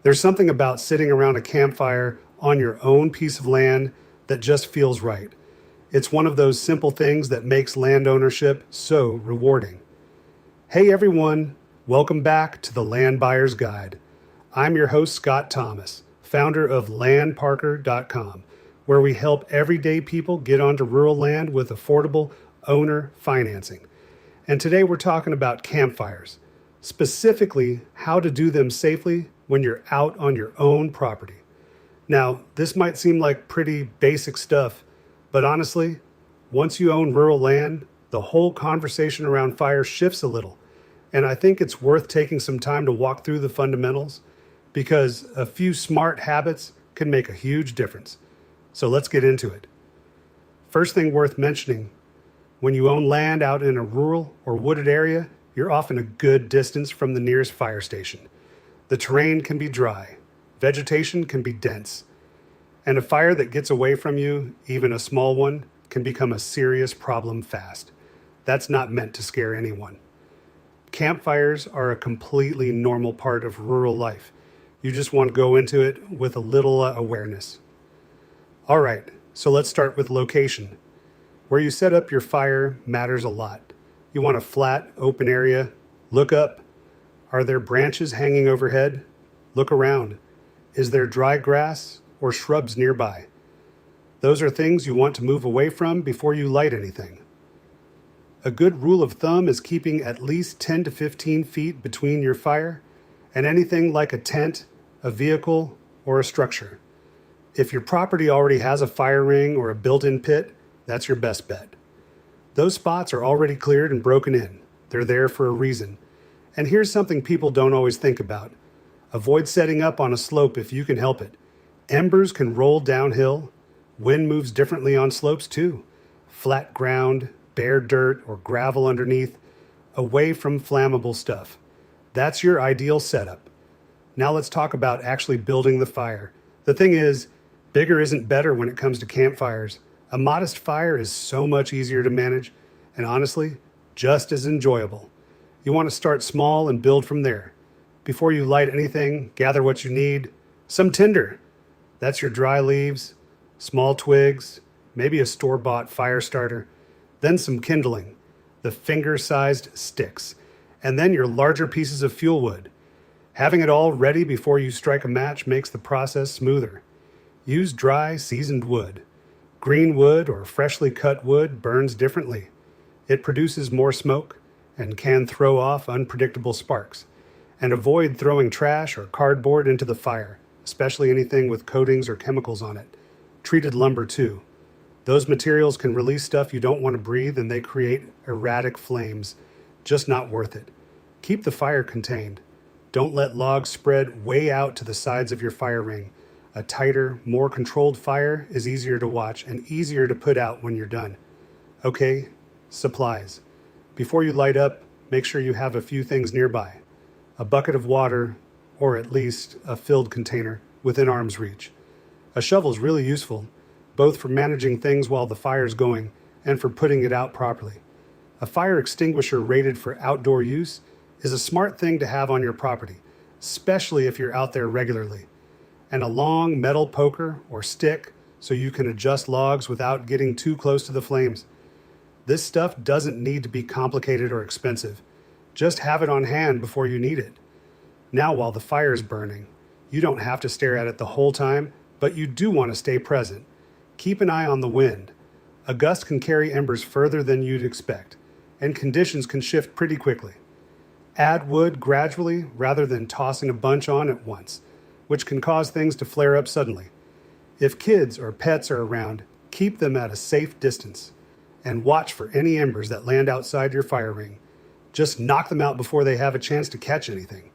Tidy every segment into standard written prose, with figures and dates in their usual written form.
There's something about sitting around a campfire on your own piece of land that just feels right. It's one of those simple things that makes land ownership so rewarding. Hey everyone, welcome back to the Land Buyer's Guide. I'm your host, Scott Thomas, founder of landparker.com, where we help everyday people get onto rural land with affordable owner financing. And today we're talking about campfires, specifically how to do them safely when you're out on your own property. Now, this might seem like pretty basic stuff, but honestly, once you own rural land, the whole conversation around fire shifts a little. And I think it's worth taking some time to walk through the fundamentals because a few smart habits can make a huge difference. So let's get into it. First thing worth mentioning, when you own land out in a rural or wooded area, you're often a good distance from the nearest fire station. The terrain can be dry, vegetation can be dense, and a fire that gets away from you, even a small one, can become a serious problem fast. That's not meant to scare anyone. Campfires are a completely normal part of rural life. You just want to go into it with a little awareness. All right, so let's start with location. Where you set up your fire matters a lot. You want a flat, open area. Look up. Are there branches hanging overhead? Look around. Is there dry grass or shrubs nearby? Those are things you want to move away from before you light anything. A good rule of thumb is keeping at least 10 to 15 feet between your fire and anything like a tent, a vehicle, or a structure. If your property already has a fire ring or a built-in pit, that's your best bet. Those spots are already cleared and broken in. They're there for a reason. And here's something people don't always think about. Avoid setting up on a slope if you can help it. Embers can roll downhill. Wind moves differently on slopes too. Flat ground, bare dirt, or gravel underneath, away from flammable stuff. That's your ideal setup. Now let's talk about actually building the fire. The thing is, bigger isn't better when it comes to campfires. A modest fire is so much easier to manage and honestly, just as enjoyable. You want to start small and build from there. Before you light anything, gather what you need. Some tinder. That's your dry leaves, small twigs, maybe a store-bought fire starter. Then some kindling, the finger-sized sticks. And then your larger pieces of fuel wood. Having it all ready before you strike a match makes the process smoother. Use dry, seasoned wood. Green wood or freshly cut wood burns differently. It produces more smoke and can throw off unpredictable sparks. And avoid throwing trash or cardboard into the fire, especially anything with coatings or chemicals on it. Treated lumber too. Those materials can release stuff you don't want to breathe and they create erratic flames. Just not worth it. Keep the fire contained. Don't let logs spread way out to the sides of your fire ring. A tighter, more controlled fire is easier to watch and easier to put out when you're done. Okay, supplies. Before you light up, make sure you have a few things nearby. A bucket of water, or at least a filled container, within arm's reach. A shovel's really useful, both for managing things while the fire's going and for putting it out properly. A fire extinguisher rated for outdoor use is a smart thing to have on your property, especially if you're out there regularly. And a long metal poker or stick so you can adjust logs without getting too close to the flames. This stuff doesn't need to be complicated or expensive. Just have it on hand before you need it. Now while the fire is burning, you don't have to stare at it the whole time, but you do want to stay present. Keep an eye on the wind. A gust can carry embers further than you'd expect, and conditions can shift pretty quickly. Add wood gradually rather than tossing a bunch on at once, which can cause things to flare up suddenly. If kids or pets are around, keep them at a safe distance, and watch for any embers that land outside your fire ring. Just knock them out before they have a chance to catch anything.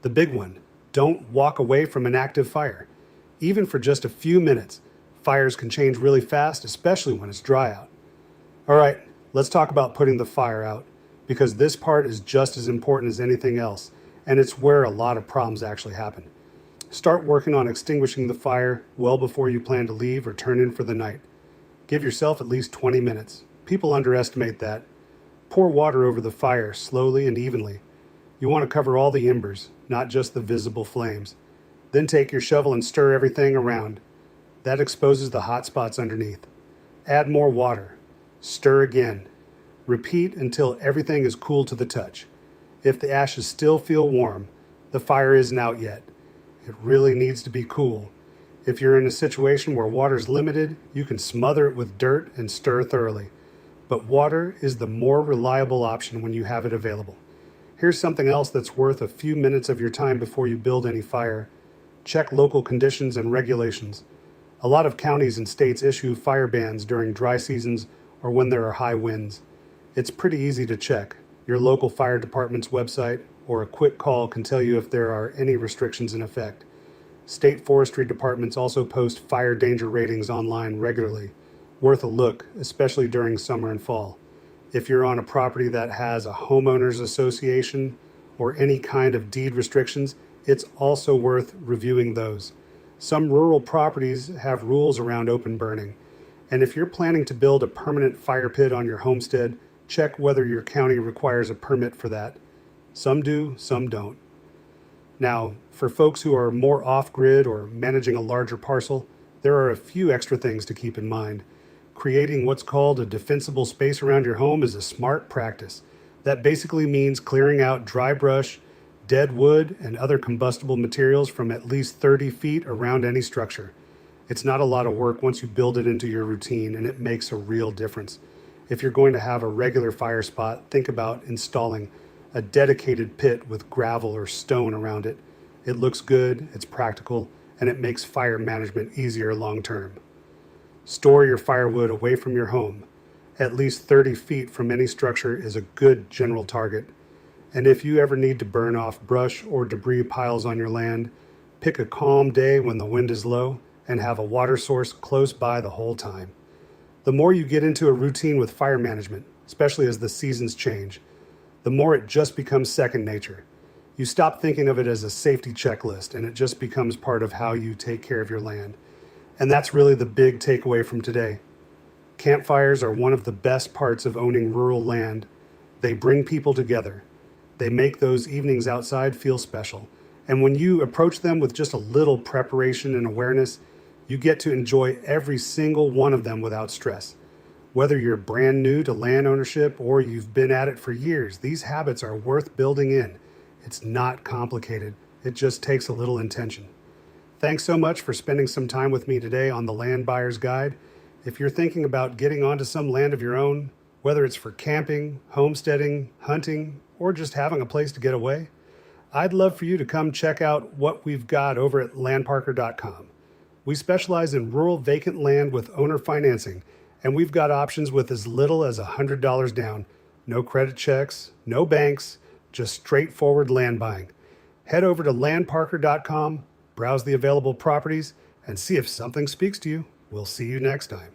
The big one, don't walk away from an active fire. Even for just a few minutes, fires can change really fast, especially when it's dry out. All right, let's talk about putting the fire out, because this part is just as important as anything else, and it's where a lot of problems actually happen. Start working on extinguishing the fire well before you plan to leave or turn in for the night. Give yourself at least 20 minutes. People underestimate that. Pour water over the fire slowly and evenly. You want to cover all the embers, not just the visible flames. Then take your shovel and stir everything around. That exposes the hot spots underneath. Add more water. Stir again. Repeat until everything is cool to the touch. If the ashes still feel warm, the fire isn't out yet. It really needs to be cool. If you're in a situation where water's limited, you can smother it with dirt and stir thoroughly. But water is the more reliable option when you have it available. Here's something else that's worth a few minutes of your time before you build any fire. Check local conditions and regulations. A lot of counties and states issue fire bans during dry seasons or when there are high winds. It's pretty easy to check. Your local fire department's website or a quick call can tell you if there are any restrictions in effect. State forestry departments also post fire danger ratings online regularly. Worth a look, especially during summer and fall. If you're on a property that has a homeowners association or any kind of deed restrictions, it's also worth reviewing those. Some rural properties have rules around open burning. And if you're planning to build a permanent fire pit on your homestead, check whether your county requires a permit for that. Some do, some don't. Now, for folks who are more off-grid or managing a larger parcel, there are a few extra things to keep in mind. Creating what's called a defensible space around your home is a smart practice. That basically means clearing out dry brush, dead wood, and other combustible materials from at least 30 feet around any structure. It's not a lot of work once you build it into your routine, and it makes a real difference. If you're going to have a regular fire spot, think about installing a dedicated pit with gravel or stone around it. It looks good, it's practical, and it makes fire management easier long term. Store your firewood away from your home. At least 30 feet from any structure is a good general target. And if you ever need to burn off brush or debris piles on your land, pick a calm day when the wind is low and have a water source close by the whole time. The more you get into a routine with fire management, especially as the seasons change, the more it just becomes second nature. You stop thinking of it as a safety checklist, and it just becomes part of how you take care of your land. And that's really the big takeaway from today. Campfires are one of the best parts of owning rural land. They bring people together. They make those evenings outside feel special. And when you approach them with just a little preparation and awareness, you get to enjoy every single one of them without stress. Whether you're brand new to land ownership or you've been at it for years, these habits are worth building in. It's not complicated. It just takes a little intention. Thanks so much for spending some time with me today on the Land Buyer's Guide. If you're thinking about getting onto some land of your own, whether it's for camping, homesteading, hunting, or just having a place to get away, I'd love for you to come check out what we've got over at landparker.com. We specialize in rural vacant land with owner financing, and we've got options with as little as $100 down. No credit checks, no banks, just straightforward land buying. Head over to landparker.com, browse the available properties, and see if something speaks to you. We'll see you next time.